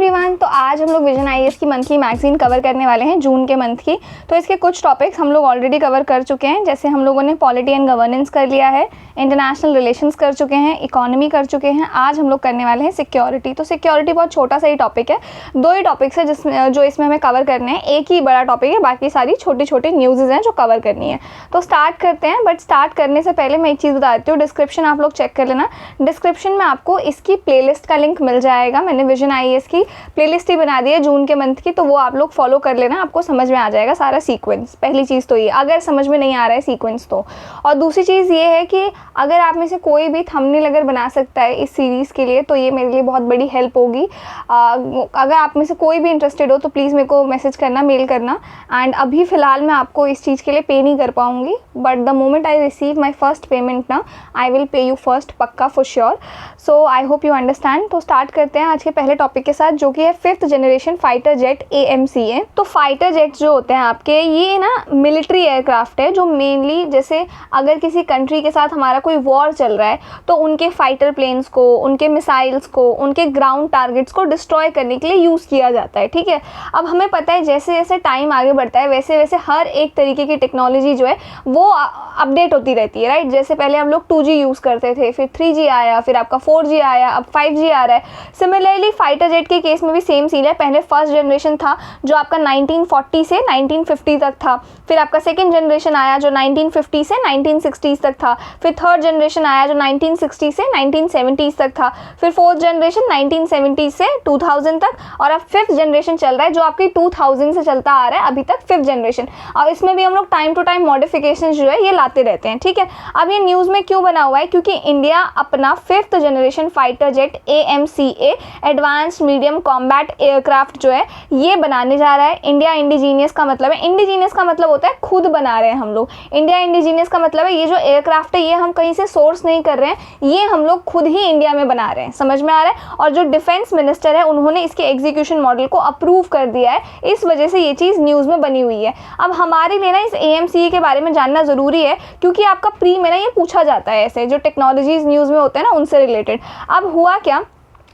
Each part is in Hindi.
एवरीवन, तो आज हम लोग विजन आईएएस की मंथली मैगजीन कवर करने वाले हैं जून के मंथ की। तो इसके कुछ टॉपिक्स हम लोग ऑलरेडी कवर कर चुके हैं, जैसे हम लोगों ने पॉलिटी एंड गवर्नेंस कर लिया है, इंटरनेशनल रिलेशंस कर चुके हैं, इकोनॉमी कर चुके हैं। आज हम लोग करने वाले हैं सिक्योरिटी। तो सिक्योरिटी बहुत छोटा सा ही टॉपिक है, दो ही टॉपिक्स है जिसमें जो इसमें हमें कवर करने हैं। एक ही बड़ा टॉपिक है, बाकी सारी छोटी छोटी न्यूज़ हैं जो कवर करनी है। तो स्टार्ट करते हैं, बट स्टार्ट करने से पहले मैं एक चीज़ बता देती हूँ। डिस्क्रिप्शन आप लोग चेक कर लेना, डिस्क्रिप्शन में आपको इसकी प्लेलिस्ट का लिंक मिल जाएगा। मैंने विजन आईएएस की प्लेलिस्ट ही बना दी है जून के मंथ की, तो वो आप लोग फॉलो कर लेना, आपको समझ में आ जाएगा सारा सीक्वेंस। पहली चीज़ तो ये, अगर समझ में नहीं आ रहा है सीक्वेंस तो। और दूसरी चीज़ ये है कि अगर आप में से कोई भी थंबनेल अगर बना सकता है इस सीरीज़ के लिए, तो ये मेरे लिए बहुत बड़ी हेल्प होगी। अगर आप में से कोई भी इंटरेस्टेड हो तो प्लीज़ मेरे को मैसेज करना, मेल करना। एंड अभी फ़िलहाल मैं आपको इस चीज़ के लिए पे नहीं कर पाऊँगी, but the moment I receive my first payment ना, I will pay you first, पक्का for sure. So I hope you understand. तो स्टार्ट करते हैं आज के पहले टॉपिक के साथ, जो कि है 5th generation fighter jet AMCA। तो फाइटर जेट्स जो होते हैं आपके, ये ना मिलिट्री एयरक्राफ्ट है जो मेनली, जैसे अगर किसी कंट्री के साथ हमारा कोई वॉर चल रहा है तो उनके फाइटर प्लेन्स को, उनके मिसाइल्स को, उनके ग्राउंड टारगेट्स को डिस्ट्रॉय करने के लिए यूज़ किया जाता है। ठीक है, अब हमें पता है जैसे जैसे टाइम आगे बढ़ता है वैसे वैसे हर एक तरीके की टेक्नोलॉजी जो है वो अपडेट होती रहती है, राइट। जैसे पहले हम लोग 2G यूज़ करते थे, फिर 3G आया, फिर आपका 4G आया, अब 5G आ रहा है। सिमिलरली फाइटर जेट के केस में भी सेम सीन है। पहले फर्स्ट जनरेशन था जो आपका 1940 से 1950 तक था, फिर आपका सेकेंड जनरेशन आया जो 1950 से 1960 तक था, फिर थर्ड जनरेशन आया जो 1960 से 1970 तक था, फिर फोर्थ जनरेशन 1970 से 2000 तक, और अब फिफ्थ जनरेशन चल रहा है जो आपकी 2000 से चलता आ रहा है अभी तक, फिफ्थ जनरेशन। और इसमें भी हम लोग टाइम टू टाइम मॉडिफिकेशन जो है ये लाते रहते हैं। ठीक है, अब ये न्यूज़ में क्यों बना हुआ है, क्योंकि इंडिया अपना 5th generation fighter jet AMCA advanced medium combat aircraft जो है ये बनाने जा रहा है। इंडिया इंडिजीनियस का मतलब है, इंडिजीनियस का मतलब होता है खुद बना रहे हैं हम लोग। इंडिया इंडिजीनियस का मतलब है ये जो एयरक्राफ्ट है ये हम कहीं से सोर्स नहीं कर रहे हैं, ये हम लोग खुद ही इंडिया में बना रहे हैं। समझ में आ रहा है। और जो डिफेंस मिनिस्टर है उन्होंने इसके एग्जीक्यूशन मॉडल को अप्रूव कर दिया है, इस वजह से ये चीज़ न्यूज़ में बनी हुई है। अब हमारे लिए ना इस AMCA के बारे में जानना ज़रूरी है, क्योंकि आपका प्री में ना ये पूछा जाता है, ऐसे जो टेक्नोलॉजीज न्यूज़ में होते हैं ना उनसे रिलेटेड। अब हुआ क्या,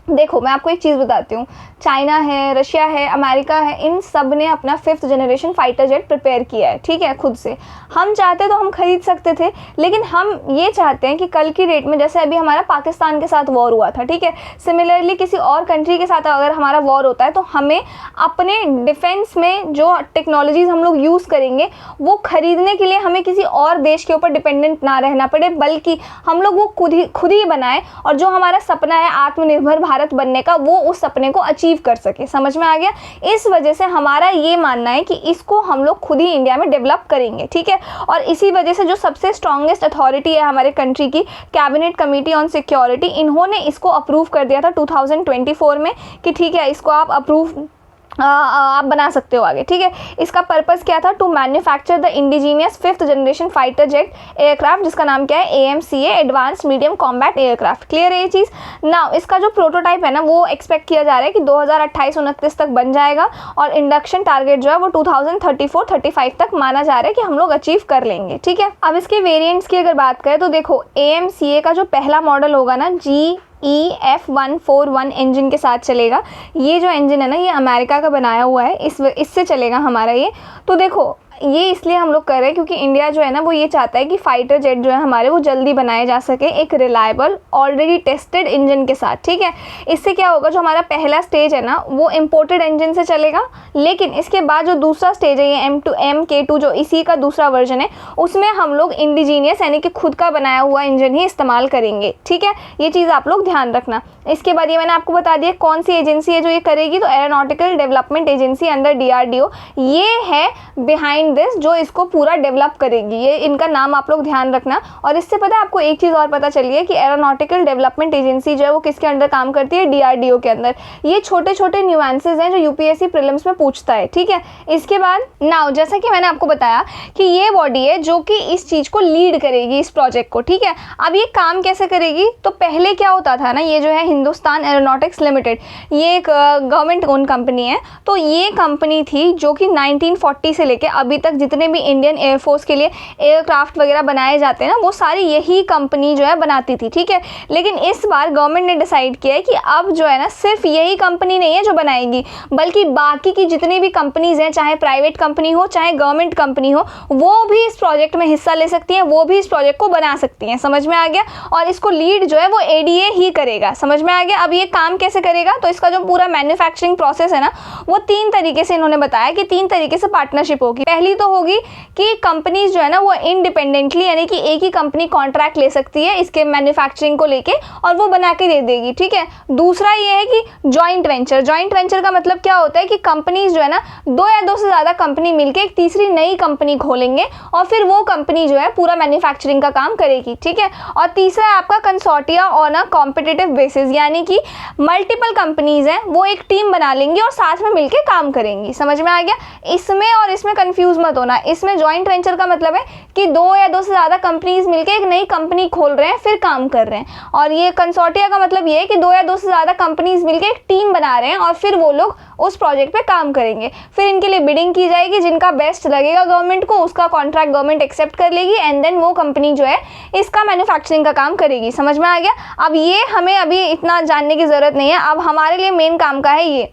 देखो मैं आपको एक चीज़ बताती हूँ। चाइना है, रशिया है, अमेरिका है, इन सब ने अपना 5th generation fighter jet prepare किया है। ठीक है, खुद से। हम चाहते तो हम खरीद सकते थे, लेकिन हम ये चाहते हैं कि कल की डेट में, जैसे अभी हमारा पाकिस्तान के साथ वॉर हुआ था, ठीक है, सिमिलरली किसी और कंट्री के साथ अगर हमारा वॉर होता है तो हमें अपने डिफेंस में जो टेक्नोलॉजीज़ हम लोग यूज़ करेंगे वो खरीदने के लिए हमें किसी और देश के ऊपर डिपेंडेंट ना रहना पड़े, बल्कि हम लोग वो खुद ही बनाएं, और जो हमारा सपना है आत्मनिर्भर भारत बनने का, वो उस सपने को अचीव कर सके। समझ में आ गया। इस वजह से हमारा ये मानना है कि इसको हम लोग खुद ही इंडिया में डेवलप करेंगे। ठीक है, और इसी वजह से जो सबसे स्ट्रॉन्गेस्ट अथॉरिटी है हमारे कंट्री की, कैबिनेट कमेटी ऑन सिक्योरिटी, इन्होंने इसको अप्रूव कर दिया था 2024 में कि ठीक है इसको आप अप्रूव आप बना सकते हो आगे। ठीक है, इसका पर्पस क्या था, to manufacture the indigenous 5th generation fighter jet aircraft, जिसका नाम क्या है AMCA advanced medium combat aircraft. Clear है ये चीज़ ना। इसका जो प्रोटोटाइप है ना वो एक्सपेक्ट किया जा रहा है कि 2028-29 तक बन जाएगा, और इंडक्शन टारगेट जो है वो 2034-35 तक माना जा रहा है कि हम लोग अचीव कर लेंगे। ठीक है, अब इसके वेरिएंट्स की अगर बात करें तो देखो AMCA का जो पहला मॉडल होगा ना GEF141 इंजन के साथ चलेगा। ये जो इंजन है ना ये अमेरिका का बनाया हुआ है, इससे चलेगा हमारा ये। तो देखो ये इसलिए हम लोग कर रहे हैं क्योंकि इंडिया जो है ना वो ये चाहता है कि फाइटर जेट जो है हमारे वो जल्दी बनाए जा सके एक रिलायबल ऑलरेडी टेस्टेड इंजन के साथ। ठीक है, इससे क्या होगा, जो हमारा पहला स्टेज है ना वो इम्पोर्टेड इंजन से चलेगा, लेकिन इसके बाद जो दूसरा स्टेज है ये MK2 जो इसी का दूसरा वर्जन है, उसमें हम लोग इंडिजीनियस यानी कि खुद का बनाया हुआ इंजन ही इस्तेमाल करेंगे। ठीक है, ये चीज़ आप लोग ध्यान रखना। इसके बाद ये मैंने आपको बता दिया कौन सी एजेंसी है जो ये करेगी, तो aeronautical development agency under DRDO ये है बिहाइंड दिस, जो इसको पूरा डेवलप करेगी। ये इनका नाम आप लोग ध्यान रखना। और इससे पता है आपको एक चीज़ और पता चली है कि एरोनॉटिकल डेवलपमेंट एजेंसी जो है वो किसके अंडर काम करती है, DRDO के अंदर। ये छोटे छोटे न्यूएंसेस हैं जो UPSC प्रीलिम्स में पूछता है। ठीक है, इसके बाद नाउ जैसा कि मैंने आपको बताया कि ये बॉडी है जो कि इस चीज़ को लीड करेगी, इस प्रोजेक्ट को। ठीक है, अब ये काम कैसे करेगी, तो पहले क्या होता था ना, ये जो है हिंदुस्तान एरोनॉटिक्स लिमिटेड, ये एक गवर्नमेंट ओन कंपनी है। तो ये कंपनी थी जो कि 1940 से लेके अभी अभी तक जितने भी इंडियन एयरफोर्स के लिए एयरक्राफ्ट वगैरह बनाए जाते हैं ना, वो सारी यही कंपनी जो है बनाती थी, ठीक है। लेकिन इस बार गवर्नमेंट ने डिसाइड किया है कि अब जो है ना सिर्फ यही कंपनी नहीं है जो बनाएगी, बल्कि बाकी की जितनी भी कंपनीज हैं, चाहे प्राइवेट कंपनी हो चाहे गवर्नमेंट कंपनी हो, वो भी इस प्रोजेक्ट में हिस्सा ले सकती हैं, वो भी इस प्रोजेक्ट को बना सकती हैं। समझ में आ गया? और इसको लीड जो है वो एडीए ही करेगा। समझ में आ गया? अब ये काम कैसे करेगा? तो इसका जो पूरा मैन्युफैक्चरिंग प्रोसेस है ना, वो 3 तरीके से इन्होंने बताया कि 3 तरीके से पार्टनरशिप होगी। पहली तो होगी कि कंपनीज जो है ना वो इंडिपेंडेंटली, यानी कि एक ही कंपनी कॉन्ट्रैक्ट ले सकती है इसके मैन्युफैक्चरिंग को लेके और वो बना के दे देगी, ठीक है। दूसरा ये है कि जॉइंट वेंचर। जॉइंट वेंचर का मतलब क्या होता है कि कंपनीज जो है ना 2 या 2 से ज़्यादा कंपनी मिलके एक तीसरी नई कंपनी खोलेंगे और फिर वो कंपनी जो है पूरा मैन्युफैक्चरिंग का काम करेगी, ठीक है। और तीसरा है आपका consortia on a competitive basis, यानी कि मल्टीपल कंपनीज हैं वो एक टीम बना लेंगी और साथ में मिलके काम करेंगी। समझ में आ गया? इसमें और इसमें कंफ्यूज मत होना। इसमें जॉइंट वेंचर का मतलब है कि 2 या 2 से ज़्यादा कंपनीज मिलके एक नई कंपनी खोल रहे हैं, फिर काम कर रहे हैं। और ये कंसोर्टिया का मतलब ये है कि 2 या 2 से ज़्यादा कंपनीज मिलके एक टीम बना रहे हैं और फिर वो लोग उस प्रोजेक्ट पे काम करेंगे। फिर इनके लिए बिडिंग की जाएगी, जिनका बेस्ट लगेगा गवर्नमेंट को उसका कॉन्ट्रैक्ट गवर्नमेंट एक्सेप्ट कर लेगी एंड देन वो कंपनी जो है इसका मैन्युफैक्चरिंग का काम करेगी। समझ में आ गया? अब ये हमें अभी इतना जानने की ज़रूरत नहीं है, अब हमारे लिए मेन काम का है ये।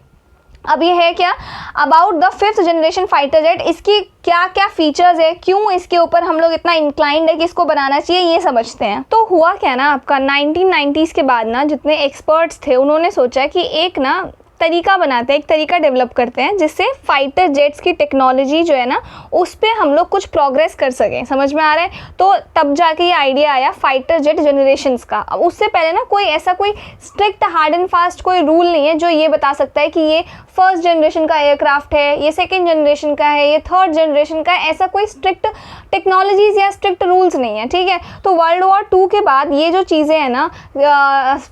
अब ये है क्या? About the 5th generation fighter jet, इसकी क्या क्या फीचर्स है, क्यों इसके ऊपर हम लोग इतना इंक्लाइंड है कि इसको बनाना चाहिए, ये समझते हैं। तो हुआ क्या ना, आपका 1990s के बाद ना जितने एक्सपर्ट्स थे उन्होंने सोचा कि एक ना तरीका बनाते हैं, एक तरीका डेवलप करते हैं जिससे फाइटर जेट्स की टेक्नोलॉजी जो है ना उस पर हम लोग कुछ प्रोग्रेस कर सकें। समझ में आ रहा है? तो तब जाके ये आइडिया आया फाइटर जेट जनरेशंस का। अब उससे पहले ना कोई स्ट्रिक्ट हार्ड एंड फास्ट कोई रूल नहीं है जो ये बता सकता है कि ये 1st जनरेशन का एयरक्राफ्ट है, ये 2nd जनरेशन का है, ये 3rd जनरेशन का है। ऐसा कोई स्ट्रिक्ट टेक्नोलॉजीज़ या स्ट्रिक्ट रूल्स नहीं है, ठीक है। तो वर्ल्ड वॉर 2 के बाद ये जो चीज़ें हैं ना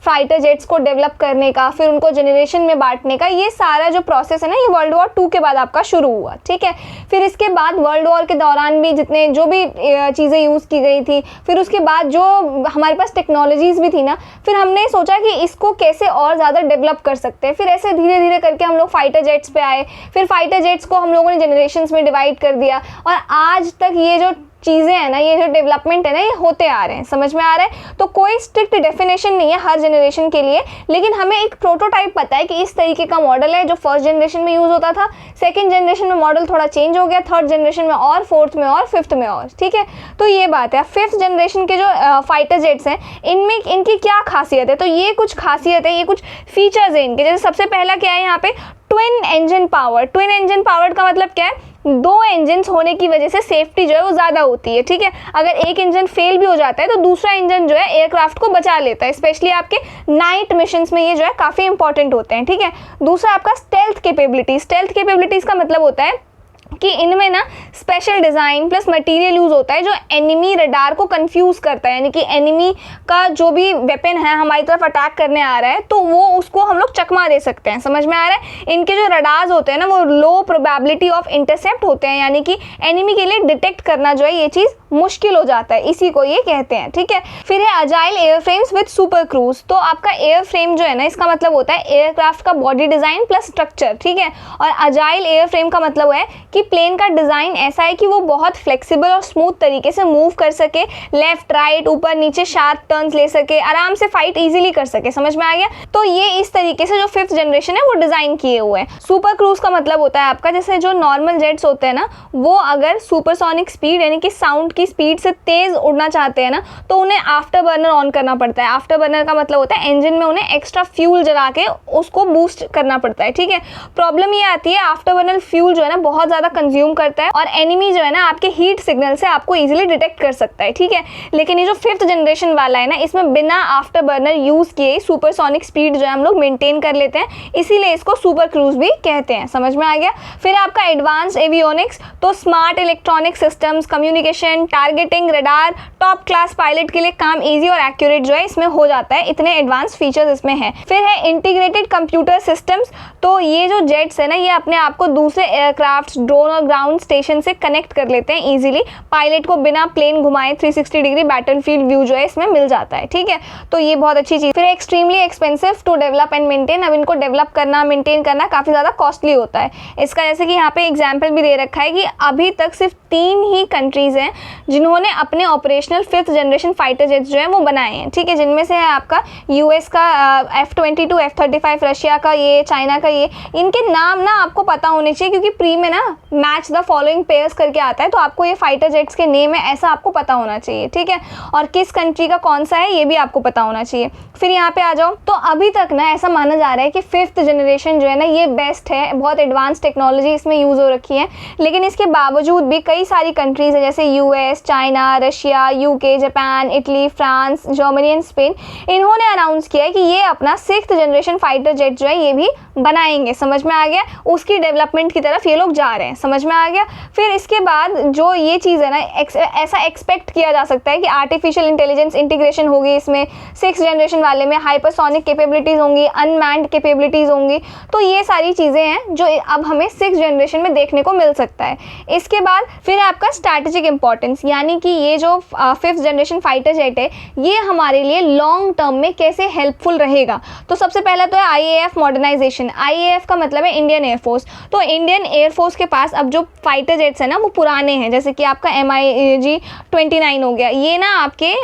फाइटर जेट्स को डेवलप करने का, फिर उनको जनरेशन में बांटने का, ये सारा जो प्रोसेस है ना ये वर्ल्ड वॉर 2 के बाद आपका शुरू हुआ, ठीक है। फिर इसके बाद वर्ल्ड वॉर के दौरान भी जितने जो भी चीज़ें यूज़ की गई थी, फिर उसके बाद जो हमारे पास टेक्नोलॉजीज़ भी थी ना, फिर हमने सोचा कि इसको कैसे और ज़्यादा डेवलप कर सकते हैं। फिर ऐसे धीरे धीरे करके हम लोग फाइटर जेट्स पे आए, फिर फाइटर जेट्स को हम लोगों ने जनरेशन्स में डिवाइड कर दिया और आज तक ये जो चीज़ें हैं ना, ये जो डेवलपमेंट है ना, ये होते आ रहे हैं। समझ में आ रहा है? तो कोई स्ट्रिक्ट डेफिनेशन नहीं है हर जनरेशन के लिए, लेकिन हमें एक प्रोटोटाइप पता है कि इस तरीके का मॉडल है जो 1st जनरेशन में यूज़ होता था, 2nd जनरेशन में मॉडल थोड़ा चेंज हो गया, 3rd जनरेशन में और 4th में और 5th में और, ठीक है। तो ये बात है। 5th जनरेशन के जो फाइटर जेट्स हैं इनमें इनकी क्या खासियत है? तो ये कुछ खासियत है, ये कुछ फीचर्स हैं इनके। जैसे सबसे पहला क्या है यहाँ पे, twin engine power. Twin engine power का मतलब क्या है? 2 इंजन्स होने की वजह से सेफ्टी जो है वो ज़्यादा होती है, ठीक है। अगर एक इंजन फेल भी हो जाता है तो दूसरा इंजन जो है एयरक्राफ्ट को बचा लेता है। स्पेशली आपके नाइट मिशंस में ये जो है काफ़ी इंपॉर्टेंट होते हैं, ठीक है। दूसरा आपका स्टेल्थ कैपेबिलिटी। स्टेल्थ कैपेबिलिटीज़ का मतलब होता है कि इनमें ना special design plus material use होता है जो एनिमी रडार को कंफ्यूज करता है, यानी कि एनिमी का जो भी वेपन है हमारी तरफ अटैक करने आ रहा है तो वो उसको हम लोग चकमा दे सकते हैं। समझ में आ रहा है? इनके जो रडार्स होते हैं ना वो लो प्रोबेबिलिटी ऑफ इंटरसेप्ट होते हैं, यानी कि एनिमी के लिए डिटेक्ट करना जो है ये चीज़ मुश्किल हो जाता है, इसी को ये कहते हैं, ठीक है। फिर है अजाइल एयरफ्रेम्स विद सुपर क्रूज। तो आपका एयरफ्रेम जो है ना इसका मतलब होता है एयरक्राफ्ट का बॉडी डिज़ाइन प्लस स्ट्रक्चर, ठीक है। और अजाइल एयरफ्रेम का मतलब है कि प्लेन का डिज़ाइन ऐसा है कि वो बहुत फ्लेक्सिबल और स्मूथ तरीके से मूव कर सके, लेफ्ट राइट ऊपर नीचे शार्प टर्न्स ले सके, आराम से फाइट इजीली कर सके। समझ में आ गया? तो ये इस तरीके से जो 5th जनरेशन है वो डिज़ाइन किए हुए हैं। सुपर क्रूज का मतलब होता है आपका जैसे जो नॉर्मल जेट्स होते हैं ना वो अगर सुपरसोनिक स्पीड यानी कि साउंड की स्पीड से तेज़ उड़ना चाहते हैं ना तो उन्हें आफ्टर बर्नर ऑन करना पड़ता है। आफ्टर बर्नर का मतलब होता है इंजन में उन्हें एक्स्ट्रा फ्यूल जला के उसको बूस्ट करना पड़ता है, ठीक है। प्रॉब्लम ये आती है आफ्टर बर्नर फ्यूल जो है ना बहुत ज़्यादा कंज्यूम करता है और एनिमी जो है ना आपके हीट सिग्नल से आपको इजीली डिटेक्ट कर सकता है, ठीक है। लेकिन ये जो 5th जनरेशन वाला है ना इसमें बिना आफ्टर बर्नर यूज़ किए सुपरसोनिक स्पीड जो है हम लोग मेंटेन कर लेते हैं, इसीलिए इसको सुपर क्रूज भी कहते हैं। समझ में आ गया? फिर आपका एडवांस एवियोनिक्स, तो smart electronic systems, communication, targeting, radar, top class pilot के लिए काम ईजी और एक्यूरेट जो है इसमें हो जाता है, इतने एडवांस फीचर्स इसमें हैं। फिर है इंटीग्रेटेड कंप्यूटर सिस्टम्स, तो ये जो जेट्स है ना ये अपने आप को दूसरे एयरक्राफ्ट, ड्रोन और ग्राउंड स्टेशन से कनेक्ट कर लेते हैं ईजिली, पायलट को बिना प्लेन घुमाए 360 डिग्री बैटलफील्ड व्यू जो है इसमें मिल जाता है, ठीक है। तो ये बहुत अच्छी चीज़। फिर extremely expensive to develop and maintain, अब इनको डेवलप करना, मेंटेन करना काफ़ी ज़्यादा कॉस्टली होता है। इसका जैसे कि यहाँ पे एग्जाम्पल भी दे रखा है कि अभी तक सिर्फ 3 ही कंट्रीज़ हैं जिन्होंने अपने operational 5th generation fighter jets जो है वो बनाए हैं, ठीक है। जिनमें से है आपका यूएस का F-22, F-35, रशिया का ये, चाइना का ये। इनके नाम ना आपको पता होने चाहिए क्योंकि प्री में ना मैच द फॉलोइंग पेयर्स करके आता है, तो आपको ये फाइटर जेट्स के नेम है ऐसा आपको पता होना चाहिए, ठीक है। और किस कंट्री का कौन सा है ये भी आपको पता होना चाहिए। फिर यहाँ पे आ जाओ, तो अभी तक ना ऐसा माना जा रहा है कि 5th जनरेशन जो है ना ये बेस्ट है, बहुत एडवांस टेक्नोलॉजी इसमें यूज़ हो रखी है। लेकिन इसके बावजूद भी कई सारी कंट्रीज़ है जैसे US, China, Russia, UK, Japan, Italy, France, Germany and Spain, इन्होंने अनाउंस किया है कि ये अपना 6th जनरेशन फाइटर जेट जो है ये भी बनाएंगे। समझ में आ गया, उसकी डेवलपमेंट की तरफ ये लोग जा रहे हैं, समझ में आ गया। फिर इसके बाद जो ये चीज़ है ना ऐसा एक्सपेक्ट किया जा सकता है कि आर्टिफिशियल इंटेलिजेंस इंटीग्रेशन होगी इसमें, 6th जनरेशन वाले में हाइपरसोनिक कैपेबिलिटीज़ होंगी, अनमैन्ड कैपेबिलिटीज़ होंगी, तो ये सारी चीज़ें हैं जो अब हमें 6th जनरेशन में देखने को मिल सकता है। इसके बाद फिर आपका स्ट्रैटेजिक इंपॉर्टेंस, यानी कि ये जो 5th जनरेशन फाइटर जेट है ये हमारे लिए लॉन्ग टर्म में कैसे हेल्पफुल रहेगा। तो सबसे पहला तो है IAF मॉडर्नाइजेशन। IAF का मतलब है इंडियन एयरफोर्स। तो इंडियन एयरफोर्स के पास अब जो फाइटर जेट्स है ना वो पुराने हैं, जैसे कि आपका MiG-29 हो गया, ये ना आपके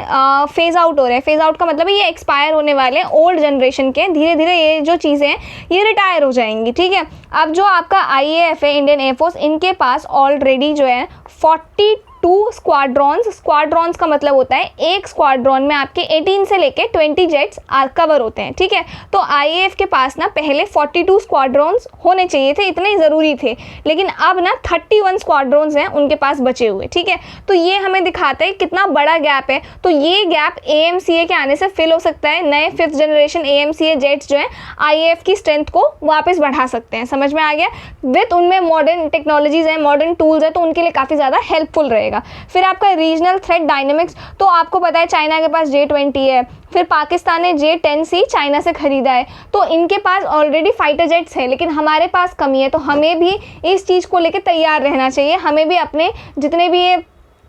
फेज आउट हो रहे हैं। फेज आउट का मतलब है ये एक्सपायर होने वाले हैं, ओल्ड जनरेशन के, धीरे धीरे ये जो चीज़ें हैं ये रिटायर हो जाएंगी, ठीक है। अब जो आपका IAF है, इंडियन एयरफोर्स, इनके पास ऑलरेडी जो है 42 स्क्वाड्रॉन्स का मतलब होता है एक स्क्वाड्रॉन में आपके 18 से लेके 20 जेट्स कवर होते हैं, ठीक है। तो IAF के पास ना पहले 42 स्क्वाड्रॉन्स होने चाहिए थे, इतने ज़रूरी थे, लेकिन अब ना 31 स्क्वाड्रॉन्स हैं उनके पास बचे हुए, ठीक है। तो ये हमें दिखाता है कितना बड़ा गैप है। तो ये गैप AMCA के आने से फिल हो सकता है। नए 5th जनरेशन AMCA जेट्स जो है IAF की स्ट्रेंथ को वापस बढ़ा सकते हैं, समझ में आ गया। विथ उनमें मॉडर्न टेक्नोलॉजीज़ हैं, मॉडर्न टूल्स हैं, तो उनके लिए काफ़ी ज़्यादा हेल्पफुल रहेगा। फिर आपका रीजनल थ्रेट डायनेमिक्स, तो आपको पता है चाइना के पास J-20 है, फिर पाकिस्तान ने J-10C चाइना से खरीदा है, तो इनके पास ऑलरेडी फाइटर जेट्स है, लेकिन हमारे पास कमी है। तो हमें भी इस चीज़ को लेकर तैयार रहना चाहिए, हमें भी अपने जितने भी ये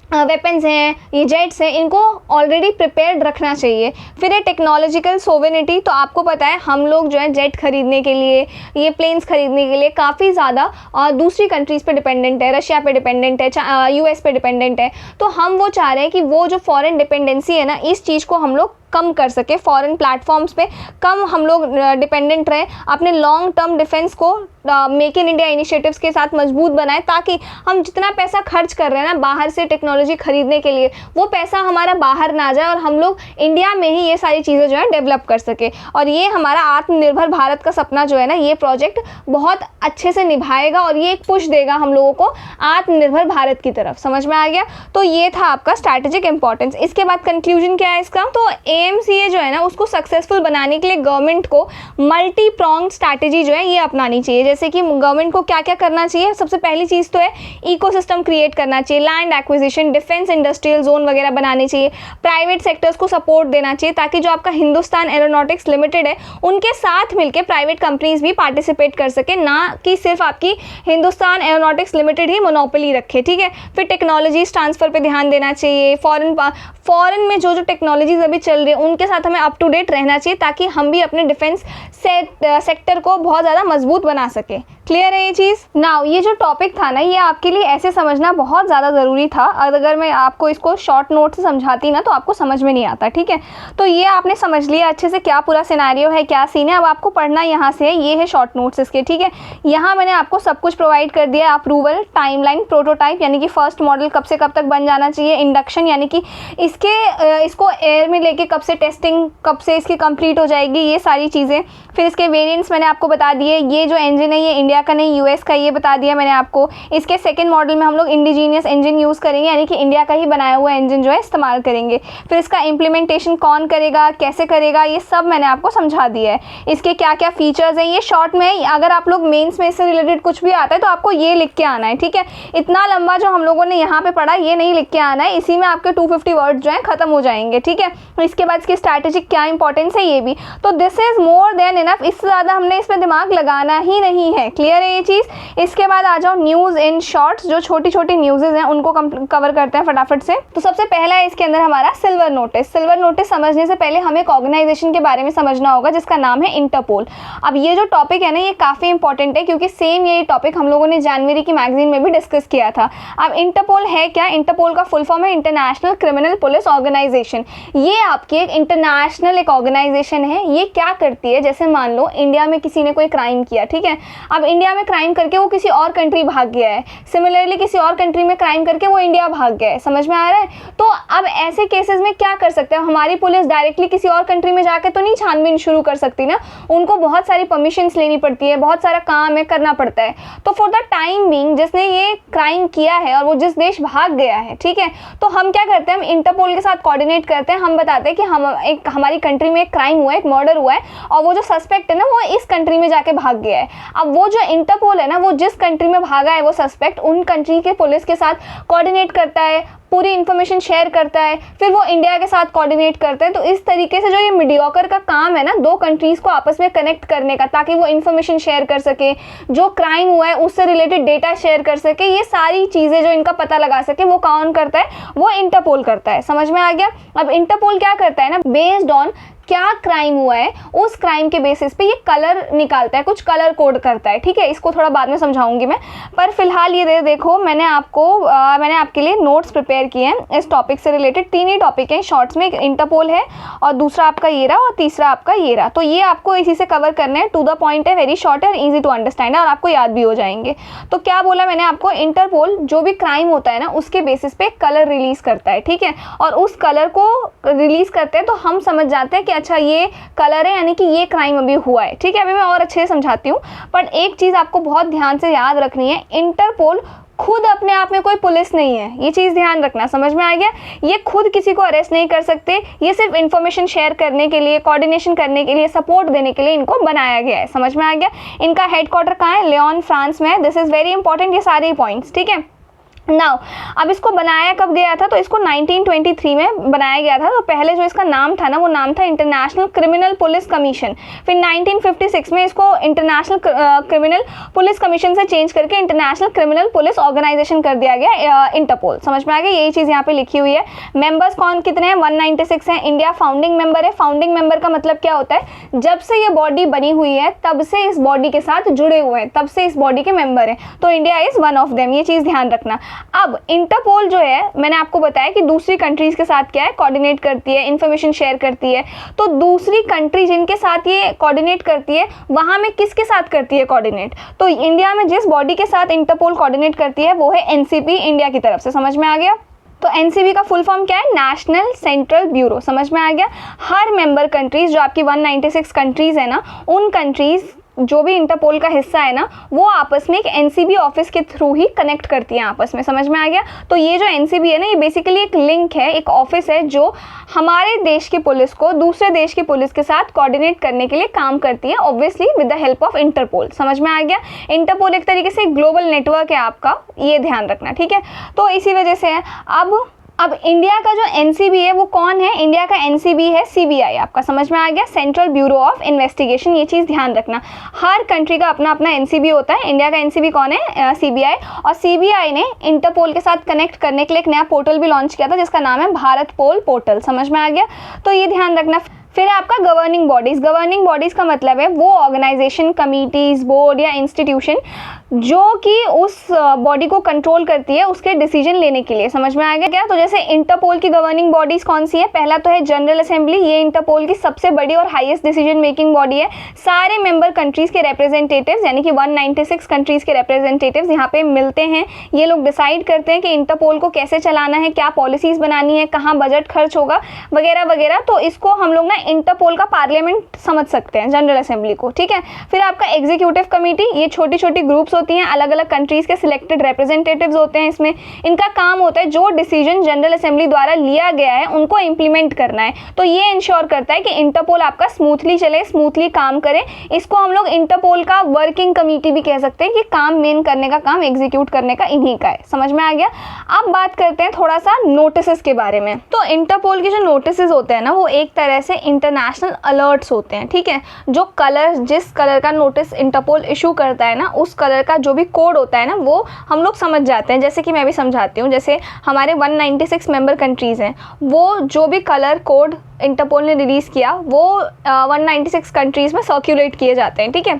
वेपन्स हैं, ये जेट्स हैं, इनको ऑलरेडी प्रिपेयर्ड रखना चाहिए। फिर है टेक्नोलॉजिकल सोवेनिटी, तो आपको पता है हम लोग जो है जेट खरीदने के लिए, ये प्लेन्स खरीदने के लिए काफ़ी ज़्यादा दूसरी कंट्रीज़ पे डिपेंडेंट है, रशिया पे डिपेंडेंट है, US पे डिपेंडेंट है। तो हम वो चाह रहे हैं कि वो जो फॉरेन डिपेंडेंसी है ना, इस चीज़ को हम लोग कम कर सके, फॉरेन प्लेटफॉर्म्स पे कम हम लोग डिपेंडेंट रहें, अपने लॉन्ग टर्म डिफेंस को मेक इन इंडिया इनिशिएटिव्स के साथ मजबूत बनाएं, ताकि हम जितना पैसा खर्च कर रहे हैं ना बाहर से टेक्नोलॉजी खरीदने के लिए, वो पैसा हमारा बाहर ना जाए और हम लोग इंडिया में ही ये सारी चीज़ें जो है डेवलप कर सके। और ये हमारा आत्मनिर्भर भारत का सपना जो है ना, ये प्रोजेक्ट बहुत अच्छे से निभाएगा और ये एक पुश देगा हम लोगों को आत्मनिर्भर भारत की तरफ, समझ में आ गया। तो ये था आपका स्ट्रैटेजिक इंपॉर्टेंस। इसके बाद कंक्लूजन क्या है इसका, तो AMCA जो है ना उसको सक्सेसफुल बनाने के लिए गवर्नमेंट को मल्टी प्रॉन्ग स्ट्रैटेजी जो है ये अपनानी चाहिए। जैसे कि गवर्नमेंट को क्या क्या करना चाहिए, सबसे पहली चीज़ तो है इकोसिस्टम क्रिएट करना चाहिए, land acquisition, defence industrial zone वगैरह बनाने चाहिए, प्राइवेट सेक्टर्स को सपोर्ट देना चाहिए, ताकि जो आपका हिंदुस्तान एरोनॉटिक्स लिमिटेड है उनके साथ मिलकर प्राइवेट कंपनीज भी पार्टिसिपेट कर सके, ना कि सिर्फ आपकी हिंदुस्तान एरोनॉटिक्स लिमिटेड ही मोनोपोली रखे, ठीक है। फिर टेक्नोलॉजीज ट्रांसफ़र पर ध्यान देना चाहिए, फॉरेन में जो टेक्नोलॉजीज अभी चल रही है उनके साथ हमें अप टू डेट रहना चाहिए, ताकि हम भी अपने डिफेंस सेक्टर को बहुत ज़्यादा मजबूत बना सके। क्लियर है ये चीज़। नाउ ये जो टॉपिक था ना, ये आपके लिए ऐसे समझना बहुत ज़्यादा ज़रूरी था। अगर मैं आपको इसको शॉर्ट नोट से समझाती ना तो आपको समझ में नहीं आता, ठीक है। तो ये आपने समझ लिया अच्छे से क्या पूरा सिनेरियो है, क्या सीन है। अब आपको पढ़ना यहाँ से है, ये है शॉर्ट नोट्स इसके, ठीक है। यहाँ मैंने आपको सब कुछ प्रोवाइड कर दिया, अप्रूवल, टाइमलाइन, प्रोटोटाइप यानी कि फर्स्ट मॉडल कब से कब तक बन जाना चाहिए, इंडक्शन यानी कि इसको एयर में लेके कब से टेस्टिंग कब से इसकी कंप्लीट हो जाएगी, ये सारी चीज़ें। फिर इसके वेरिएंट्स मैंने आपको बता दिए। ये जो इंजन है ये इंडिया इंडिया का नहीं यूएस का, ये बता दिया मैंने आपको। इसके सेकंड मॉडल में हम लोग इंडिजीनियस इंजन यूज़ करेंगे, यानी कि इंडिया का ही बनाया हुआ इंजन जो है इस्तेमाल करेंगे। फिर इसका इम्प्लीमेंटेशन कौन करेगा, कैसे करेगा, ये सब मैंने आपको समझा दिया है। इसके क्या क्या फीचर्स हैं ये शॉर्ट में, अगर आप लोग मेंस में इससे रिलेटेड कुछ भी आता है तो आपको ये लिख के आना है, ठीक है। इतना लंबा जो हम लोगों ने यहाँ पे पढ़ा ये नहीं लिख के आना है, इसी में आपके 250 वर्ड जो है खत्म हो जाएंगे, ठीक है। इसके बाद इसकी स्ट्रैटेजिक क्या इंपॉर्टेंस है ये भी, तो this is more than enough, इससे ज़्यादा हमने इसमें दिमाग लगाना ही नहीं है। क्लियर है ये चीज़। इसके बाद आ जाओ न्यूज़ इन शॉर्ट्स, जो छोटी छोटी न्यूज़ेज हैं उनको कवर करते हैं फटाफट से। तो सबसे पहला है इसके अंदर हमारा सिल्वर नोटिस। सिल्वर नोटिस समझने से पहले हमें एक ऑर्गेनाइजेशन के बारे में समझना होगा जिसका नाम है इंटरपोल। अब ये जो टॉपिक है ना ये काफ़ी इंपॉर्टेंट है, क्योंकि सेम ये टॉपिक हम लोगों ने जनवरी की मैगजीन में भी डिस्कस किया था। अब इंटरपोल है क्या? इंटरपोल का फुल फॉर्म है इंटरनेशनल क्रिमिनल पुलिस ऑर्गेनाइजेशन। ये आपकी एक इंटरनेशनल एक ऑर्गेनाइजेशन है। ये क्या करती है, जैसे मान लो इंडिया में किसी ने कोई क्राइम किया, ठीक है। अब इंडिया में क्राइम करके वो किसी और कंट्री भाग गया है, सिमिलरली किसी और कंट्री में क्राइम करके वो इंडिया भाग गया है, समझ में आ रहा है। तो अब ऐसे केसेस में क्या कर सकते हैं, हमारी पुलिस डायरेक्टली किसी और कंट्री में जाके तो नहीं छानबीन शुरू कर सकती ना, उनको बहुत सारी परमिशंस लेनी पड़ती है, बहुत सारा काम है, करना पड़ता है। तो फॉर द टाइम बीइंग जिसने ये क्राइम किया है और वो जिस देश भाग गया है, ठीक है, तो हम क्या करते हैं, हम इंटरपोल के साथ कोऑर्डिनेट करते हैं। हम बताते हैं कि हमारी कंट्री में एक क्राइम हुआ है, एक मर्डर हुआ है, और वो जो सस्पेक्ट है ना वो इस कंट्री में जाके भाग गया है। अब वो जो इंटरपोल है ना, वो जिस कंट्री में भागा है वो सस्पेक्ट, उन कंट्री के पुलिस के साथ कोऑर्डिनेट करता है, पूरी इन्फॉर्मेशन शेयर करता है, फिर वो इंडिया के साथ कोऑर्डिनेट करते हैं। तो इस तरीके से जो ये मीडियोकर का काम है ना, दो कंट्रीज को आपस में कनेक्ट करने का, ताकि वो इन्फॉर्मेशन शेयर कर सके, जो क्राइम हुआ है उससे रिलेटेड डेटा शेयर कर सके, ये सारी चीज़ें जो इनका पता लगा सके, वो कौन करता है, वो इंटरपोल करता है। समझ में आ गया। अब इंटरपोल क्या करता है ना, बेस्ड ऑन क्या क्राइम हुआ है उस क्राइम के बेसिस पे ये कलर निकालता है, कुछ कलर कोड करता है, ठीक है। इसको थोड़ा बाद में समझाऊंगी मैं, पर फिलहाल ये देखो मैंने आपके लिए नोट्स प्रिपेयर किए हैं इस टॉपिक से रिलेटेड। तीन ही टॉपिक हैं शॉर्ट्स में, एक इंटरपोल है और दूसरा आपका ये रहा और तीसरा आपका ये रहा। तो ये आपको इसी से कवर करना है, टू द पॉइंट है, वेरी शॉर्ट है, ईजी टू अंडरस्टैंड है और आपको याद भी हो जाएंगे। तो क्या बोला मैंने आपको, इंटरपोल जो भी क्राइम होता है ना उसके बेसिस पे कलर रिलीज करता है, ठीक है, और उस कलर को रिलीज करते हैं तो हम समझ जाते हैं कि अच्छा ये कलर है, यानी कि ये क्राइम अभी हुआ है, ठीक है। अभी मैं और अच्छे से समझाती हूँ, पर एक चीज़ आपको बहुत ध्यान से याद रखनी है, इंटरपोल खुद अपने आप में कोई पुलिस नहीं है, ये चीज़ ध्यान रखना। समझ में आ गया। ये खुद किसी को अरेस्ट नहीं कर सकते, ये सिर्फ इन्फॉर्मेशन शेयर करने के लिए, कोऑर्डिनेशन करने के लिए, सपोर्ट देने के लिए इनको बनाया गया है। समझ में आ गया। इनका हेडक्वार्टर कहाँ है, लियोन फ्रांस में है। दिस इज़ वेरी इंपॉर्टेंट, ये सारे पॉइंट्स, ठीक है। नाउ अब इसको बनाया कब गया था, तो इसको 1923 में बनाया गया था। तो पहले जो इसका नाम था ना, वो नाम था इंटरनेशनल क्रिमिनल पुलिस कमीशन। फिर 1956 में इसको इंटरनेशनल क्रिमिनल पुलिस कमीशन से चेंज करके इंटरनेशनल क्रिमिनल पुलिस ऑर्गेनाइजेशन कर दिया गया, इंटरपोल। समझ में आ गया। यही चीज़ यहाँ पे लिखी हुई है। मेंबर्स कौन कितने हैं, 196 हैं। इंडिया फाउंडिंग मेंबर है। फाउंडिंग मेंबर का मतलब क्या होता है, जब से ये बॉडी बनी हुई है तब से इस बॉडी के साथ जुड़े हुए हैं, तब से इस बॉडी के मेंबर हैं। तो India is one of them, ये चीज़ ध्यान रखना। अब इंटरपोल जो है, मैंने आपको बताया कि दूसरी कंट्रीज के साथ क्या है, कोऑर्डिनेट करती है, इन्फॉर्मेशन शेयर करती है। तो दूसरी कंट्री जिनके साथ ये कोऑर्डिनेट करती है, वहां में किसके साथ करती है कोऑर्डिनेट, तो इंडिया में जिस बॉडी के साथ इंटरपोल कोऑर्डिनेट करती है वो है एनसीपी, इंडिया की तरफ से। समझ में आ गया। तो एनसीबी का फुल फॉर्म क्या है, नेशनल सेंट्रल ब्यूरो। समझ में आ गया। हर मेंबर कंट्रीज, जो आपकी 196 कंट्रीज है ना, उन कंट्रीज जो भी इंटरपोल का हिस्सा है ना, वो आपस में एक एनसीबी ऑफिस के थ्रू ही कनेक्ट करती हैं आपस में। समझ में आ गया। तो ये जो एनसीबी है ना, ये बेसिकली एक लिंक है, एक ऑफिस है जो हमारे देश की पुलिस को दूसरे देश की पुलिस के साथ कोऑर्डिनेट करने के लिए काम करती है, obviously with the help of Interpol. समझ में आ गया। इंटरपोल एक तरीके से ग्लोबल नेटवर्क है आपका, ये ध्यान रखना, ठीक है। तो इसी वजह से है। अब इंडिया का जो एनसीबी है वो कौन है, इंडिया का एनसीबी है सीबीआई आपका। समझ में आ गया, सेंट्रल ब्यूरो ऑफ इन्वेस्टिगेशन। ये चीज़ ध्यान रखना, हर कंट्री का अपना अपना एनसीबी होता है। इंडिया का एनसीबी कौन है, सीबीआई। और सीबीआई ने इंटरपोल के साथ कनेक्ट करने के लिए एक नया पोर्टल भी लॉन्च किया था जिसका नाम है भारत पोल पोर्टल। समझ में आ गया। तो ये ध्यान रखना। फिर आपका गवर्निंग बॉडीज़। गवर्निंग बॉडीज़ का मतलब है वो ऑर्गेनाइजेशन, कमिटीज़, बोर्ड या इंस्टीट्यूशन जो कि उस बॉडी को कंट्रोल करती है उसके डिसीजन लेने के लिए। समझ में आ गया क्या? तो जैसे इंटरपोल की गवर्निंग बॉडीज कौन सी है? पहला तो है जनरल असेंबली, ये इंटरपोल की सबसे बड़ी और हाईएस्ट डिसीजन मेकिंग बॉडी है। सारे मेंबर कंट्रीज के रिप्रेजेंटेटिव्स यानी कि 196 कंट्रीज के रिप्रेजेंटेटिव्स यहाँ पे मिलते हैं। ये लोग डिसाइड करते हैं कि इंटरपोल को कैसे चलाना है, क्या पॉलिसीज बनानी है, कहाँ बजट खर्च होगा वगैरह वगैरह। तो इसको हम लोग ना इंटरपोल का पार्लियामेंट समझ सकते हैं, जनरल असेंबली को, ठीक है। फिर आपका एग्जीक्यूटिव कमेटी, ये छोटी छोटी ग्रुप्स होती हैं, अलग अलग कंट्रीज के सिलेक्टेड रिप्रेजेंटेटिव्स होते हैं इसमें। इनका काम होता है जो डिसीजन जनरल असेंबली द्वारा लिया गया है उनको इंप्लीमेंट करना है। तो ये इंश्योर करता है कि इंटरपोल आपका स्मूथली चले, स्मूथली काम करे। इसको हम लोग इंटरपोल का वर्किंग कमेटी भी कह सकते हैं कि काम मेन करने का काम, एग्जीक्यूट करने का इन्हीं का है। समझ में आ गया? अब बात करते हैं थोड़ा सा नोटिस के बारे में। तो इंटरपोल के जो नोटिस होते हैं ना, वो एक तरह से इंटरनेशनल अलर्ट्स होते हैं, ठीक है। जो कलर, जिस कलर का नोटिस इंटरपोल इशू करता है ना, उस कलर का जो भी कोड होता है ना, वो हम लोग समझ जाते हैं। जैसे कि मैं भी समझाती हूँ, जैसे हमारे 196 मेंबर कंट्रीज़ हैं, वो जो भी कलर कोड इंटरपोल ने रिलीज़ किया वो 196 कंट्रीज़ में सर्क्यूलेट किए जाते हैं, ठीक है।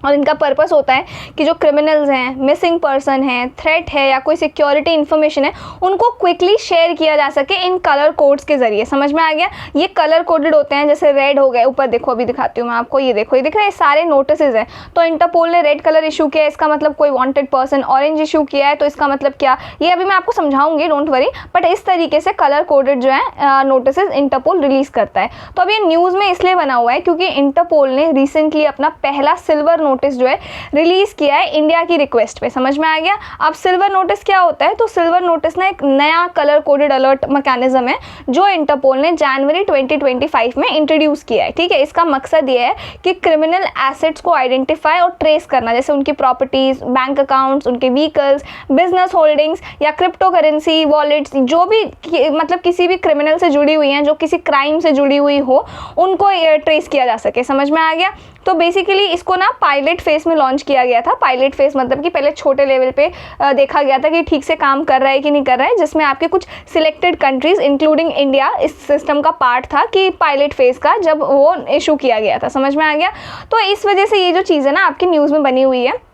और इनका पर्पस होता है कि जो क्रिमिनल्स हैं, मिसिंग पर्सन हैं, थ्रेट है या कोई सिक्योरिटी इन्फॉर्मेशन है, उनको क्विकली शेयर किया जा सके इन कलर कोड्स के ज़रिए। समझ में आ गया? ये कलर कोडेड होते हैं, जैसे रेड हो गए, ऊपर देखो, अभी दिखाती हूँ मैं आपको, ये देखो, ये दिख रहे हैं, सारे नोटिस हैं। तो इंटरपोल ने रेड कलर इशू किया, इसका मतलब कोई वांटेड पर्सन। ऑरेंज इशू किया है तो इसका मतलब क्या, ये अभी मैं आपको समझाऊंगी, डोंट वरी। बट इस तरीके से कलर कोडेड जो है नोटिस इंटरपोल रिलीज़ करता है। तो अब ये न्यूज़ में इसलिए बना हुआ है क्योंकि इंटरपोल ने रिसेंटली अपना पहला सिल्वर नोटिस जो है रिलीज किया है इंडिया की रिक्वेस्ट पे। समझ में आ गया? अब सिल्वर नोटिस क्या होता है? तो सिल्वर नोटिस ना एक नया कलर कोडेड अलर्ट मैकेनिज्म है जो इंटरपोल ने जनवरी 2025 में इंट्रोड्यूस किया है, ठीक है। इसका मकसद ये है कि क्रिमिनल एसेट्स को आइडेंटिफाई और ट्रेस करना, जैसे उनकी प्रॉपर्टीज, बैंक अकाउंट्स, उनके व्हीकल्स, बिजनेस होल्डिंग्स या क्रिप्टो करेंसी वॉलेट्स, जो भी मतलब किसी भी क्रिमिनल से जुड़ी हुई हैं, जो किसी क्राइम से जुड़ी हुई हो, उनको ट्रेस किया जा सके। समझ में आ गया? तो बेसिकली इसको ना पायलट फेस में लॉन्च किया गया था। पायलट फेस मतलब कि पहले छोटे लेवल पे देखा गया था कि ठीक से काम कर रहा है कि नहीं कर रहा है, जिसमें आपके कुछ सिलेक्टेड कंट्रीज इंक्लूडिंग इंडिया इस सिस्टम का पार्ट था कि पायलट फेस का जब वो इशू किया गया था। समझ में आ गया? तो इस वजह से ये जो चीज़ है ना आपकी न्यूज़ में बनी हुई है।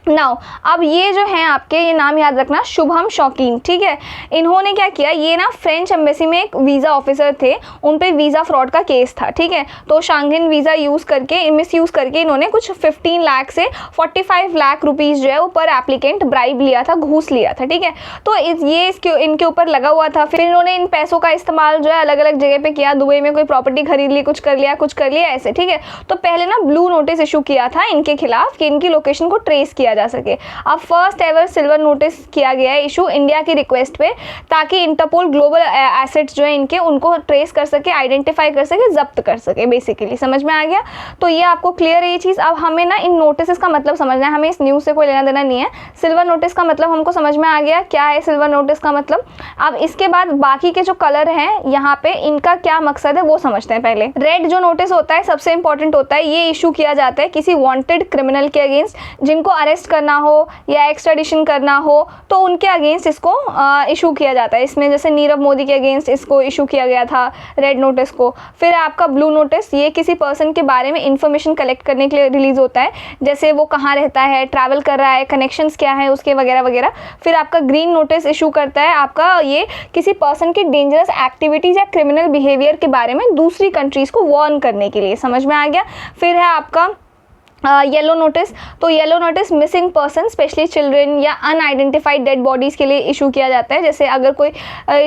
नाउ अब ये जो हैं आपके, ये नाम याद रखना, शुभम शौकीन, ठीक है। इन्होंने क्या किया, ये ना फ्रेंच एम्बेसी में एक वीज़ा ऑफिसर थे, उन पे वीज़ा फ्रॉड का केस था, ठीक है। तो शांघिन वीज़ा यूज़ करके, मिसयूज़ करके इन्होंने कुछ 15 लाख से 45 लाख रुपीज़ जो है वो पर एप्लीकेंट ब्राइब लिया था, घूस लिया था, ठीक है। तो इनके ऊपर लगा हुआ था। फिर इन्होंने इन पैसों का इस्तेमाल जो है अलग अलग जगह पे किया, दुबई में कोई प्रॉपर्टी खरीद ली, कुछ कर लिया ऐसे, ठीक है। तो पहले ना ब्लू नोटिस इशू किया था इनके खिलाफ कि इनकी लोकेशन को ट्रेस किया जा सके। अब फर्स्ट एवर सिल्वर नोटिस किया गया है इशू इंडिया की रिक्वेस्ट पे, ताकि इंटरपोल ग्लोबल एसेट्स जो है इनके, उनको ट्रेस कर सके, आइडेंटिफाई कर सके, जब्त कर सके बेसिकली। समझ में आ गया? तो ये आपको क्लियर है ये चीज़। अब हमें ना इन नोटिस का मतलब समझना है, हमें इस न्यूज़ से कोई लेना देना नहीं है। सिल्वर नोटिस का मतलब हमको समझ में आ गया क्या है सिल्वर नोटिस का मतलब। अब इसके बाद बाकी के जो कलर हैं यहाँ पे, इनका क्या मकसद है वो समझते हैं पहले। रेड जो नोटिस होता है सबसे इंपॉर्टेंट होता है, ये इशू किया जाता है किसी वांटेड क्रिमिनल के अगेंस्ट, जिनको अरेस्ट करना हो या एक्स्ट्राडिशन करना हो तो उनके अगेंस्ट इसको इशू किया जाता है। इसमें जैसे नीरव मोदी के अगेंस्ट इसको इशू किया गया था रेड नोटिस को। फिर आपका ब्लू नोटिस, ये किसी पर्सन के बारे में इंफॉर्मेशन कलेक्ट करने के लिए रिलीज होता है, जैसे वो कहाँ रहता है, ट्रैवल कर रहा है, कनेक्शंस क्या है उसके, वगैरह वगैरह। फिर आपका ग्रीन नोटिस इशू करता है आपका ये किसी पर्सन की डेंजरस एक्टिविटीज़ या क्रिमिनल बिहेवियर के बारे में दूसरी कंट्रीज़ को वार्न करने के लिए। समझ में आ गया? फिर है आपका येलो नोटिस। तो yellow notice missing person, specially children या अनआइडेंटिफाइड डेड बॉडीज़ के लिए इशू किया जाता है। जैसे अगर कोई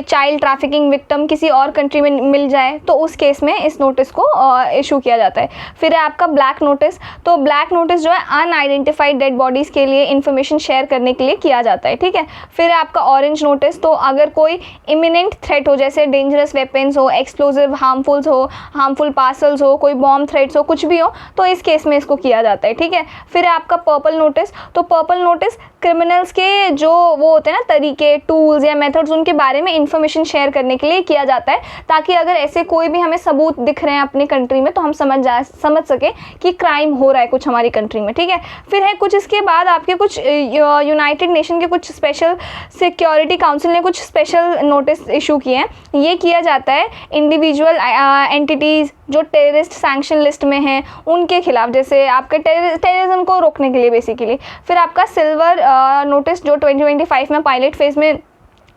चाइल्ड ट्रैफिकिंग विक्टिम किसी और कंट्री में मिल जाए तो उस केस में इस नोटिस को इशू किया जाता है। फिर है आपका ब्लैक नोटिस। तो ब्लैक नोटिस जो है अनआइडेंटिफाइड डेड बॉडीज़ के लिए इन्फॉर्मेशन शेयर करने के लिए किया जाता है, ठीक है। फिर है आपका ऑरेंज नोटिस। तो अगर कोई इमिनेंट थ्रेट हो, जैसे डेंजरस वेपन्स हो, एक्सप्लोजिव हार्मफुल पार्सल्स हो, कोई बॉम्ब थ्रेट्स हो, कुछ भी हो, तो इस केस में इसको किया जाता है, ठीक है। फिर आपका पर्पल नोटिस। तो पर्पल नोटिस क्रिमिनल्स के जो वो होते हैं ना तरीके, टूल्स या मेथड्स, उनके बारे में इंफॉर्मेशन शेयर करने के लिए किया जाता है, ताकि अगर ऐसे कोई भी हमें सबूत दिख रहे हैं अपनी कंट्री में तो हम समझ सके कि क्राइम हो रहा है कुछ हमारी कंट्री में, ठीक है। फिर है कुछ इसके बाद आपके कुछ यूनाइटेड नेशन के कुछ स्पेशल सिक्योरिटी काउंसिल ने कुछ स्पेशल नोटिस इशू किए हैं। ये किया जाता है इंडिविजुअल एंटिटीज़ जो टेररिस्ट सैंक्शन लिस्ट में हैं उनके खिलाफ, जैसे आपका आपके टेररिज्म को रोकने के लिए बेसिकली। फिर आपका सिल्वर नोटिस जो 2025 में पायलट फेज में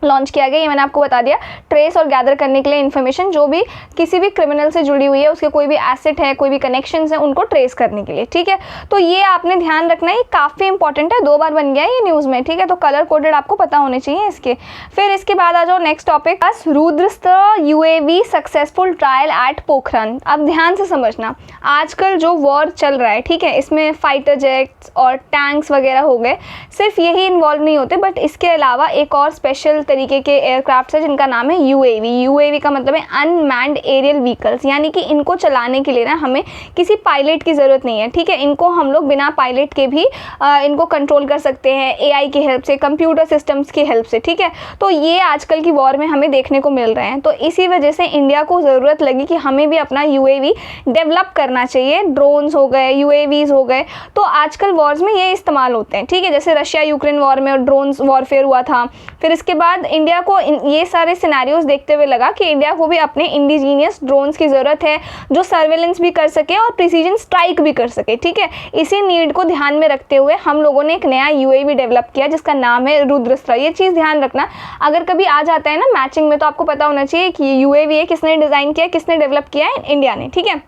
लॉन्च किया गया, ये मैंने आपको बता दिया, ट्रेस और गैदर करने के लिए इन्फॉर्मेशन जो भी किसी भी क्रिमिनल से जुड़ी हुई है, उसके कोई भी एसेट है, कोई भी कनेक्शंस है, उनको ट्रेस करने के लिए, ठीक है। तो ये आपने ध्यान रखना है, काफ़ी इंपॉर्टेंट है, 2 बार बन गया है ये न्यूज़ में, ठीक है। तो कलर कोडेड आपको पता होने चाहिए इसके। फिर इसके बाद आ जाओ next topic, Rudrastra UAV successful trial at Pokhran. अब ध्यान से समझना, आजकल जो वॉर चल रहा है, ठीक है, इसमें फाइटर जेट्स और टैंक्स वगैरह हो गए, सिर्फ यही इन्वॉल्व नहीं होते, बट इसके अलावा एक और स्पेशल तरीके के एयरक्राफ्ट है जिनका नाम है UAV का मतलब है अनमैन्ड एरियल व्हीकल्स, यानी कि इनको चलाने के लिए ना हमें किसी पायलट की ज़रूरत नहीं है, ठीक है। इनको हम लोग बिना पायलट के भी इनको कंट्रोल कर सकते हैं AI की हेल्प से, कंप्यूटर सिस्टम्स की हेल्प से, ठीक है। तो ये आजकल की वॉर में हमें देखने को मिल रहे हैं। तो इसी वजह से इंडिया को ज़रूरत लगी कि हमें भी अपना UAV डेवलप करना चाहिए। ड्रोन्स हो गए, UAVs हो गए, तो आजकल वॉर्स में ये इस्तेमाल होते हैं, ठीक है। जैसे रशिया यूक्रेन वॉर में ड्रोन्स वॉरफेयर हुआ था। फिर इसके बाद इंडिया को ये सारे सिनेरियोज देखते हुए लगा कि इंडिया को भी अपने इंडिजीनियस ड्रोन्स की ज़रूरत है जो सर्वेलेंस भी कर सके और प्रिसीजन स्ट्राइक भी कर सके, ठीक है। इसी नीड को ध्यान में रखते हुए हम लोगों ने एक नया UAV डेवलप किया जिसका नाम है रुद्रस्त्र। ये चीज़ ध्यान रखना, अगर कभी आ जाता है ना मैचिंग में, तो आपको पता होना चाहिए कि UAV है, किसने डिज़ाइन किया, किसने डेवलप किया है, इंडिया ने, ठीक है।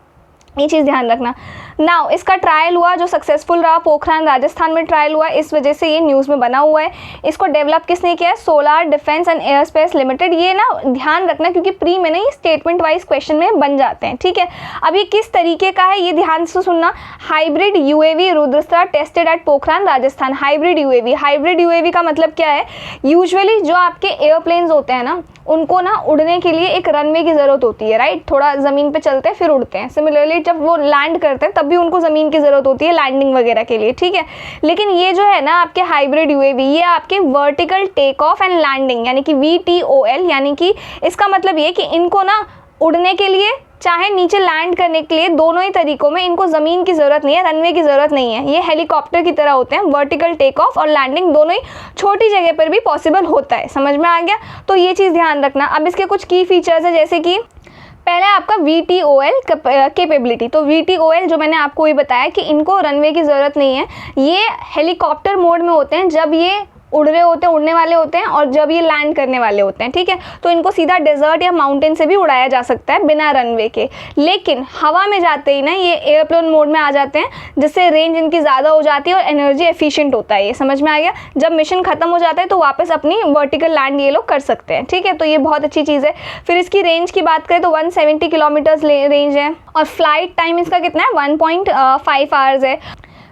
ये चीज़ ध्यान रखना। नाउ इसका ट्रायल हुआ जो सक्सेसफुल रहा, पोखरण राजस्थान में ट्रायल हुआ, इस वजह से ये न्यूज़ में बना हुआ है। इसको डेवलप किसने किया है? Solar defence and aerospace limited. ये ना ध्यान रखना क्योंकि प्री में ना ये स्टेटमेंट वाइज क्वेश्चन में बन जाते हैं, ठीक है। अब ये किस तरीके का है ये ध्यान से सुनना। Hybrid UAV Rudrastra tested at Pokhran Rajasthan. Hybrid UAV का मतलब क्या है? यूजुअली जो आपके एयरप्लेन्स होते हैं ना, उनको ना उड़ने के लिए एक रनवे की ज़रूरत होती है, राइट। थोड़ा ज़मीन पे चलते हैं फिर उड़ते हैं। सिमिलरली जब वो लैंड करते हैं तब भी उनको ज़मीन की ज़रूरत होती है लैंडिंग वगैरह के लिए, ठीक है। लेकिन ये जो है ना आपके हाइब्रिड UAV, ये आपके vertical take off and landing यानी कि VTOL, यानी कि इसका मतलब ये कि इनको ना उड़ने के लिए चाहे नीचे लैंड करने के लिए, दोनों ही तरीकों में इनको ज़मीन की ज़रूरत नहीं है, रनवे की ज़रूरत नहीं है। ये हेलीकॉप्टर की तरह होते हैं, वर्टिकल टेक ऑफ और लैंडिंग दोनों ही छोटी जगह पर भी पॉसिबल होता है। समझ में आ गया? तो ये चीज़ ध्यान रखना। अब इसके कुछ की फीचर्स है, जैसे कि पहला आपका VTOL कैपेबिलिटी। तो VTOL जो मैंने आपको ये बताया कि इनको रनवे की ज़रूरत नहीं है, ये हेलीकॉप्टर मोड में होते हैं जब ये उड़ रहे होते हैं, उड़ने वाले होते हैं, और जब ये लैंड करने वाले होते हैं, ठीक है। तो इनको सीधा डेजर्ट या माउंटेन से भी उड़ाया जा सकता है बिना रनवे के। लेकिन हवा में जाते ही ना ये एयरप्लेन मोड में आ जाते हैं, जिससे रेंज इनकी ज़्यादा हो जाती है और एनर्जी एफिशिएंट होता है। ये समझ में आ गया? जब मिशन खत्म हो जाता है तो वापस अपनी वर्टिकल लैंड ये लोग कर सकते हैं, ठीक है। तो ये बहुत अच्छी चीज़ है। फिर इसकी रेंज की बात करें तो 170 किलोमीटर्स रेंज है, और फ्लाइट टाइम इसका कितना है? 1.5 आवर्स है।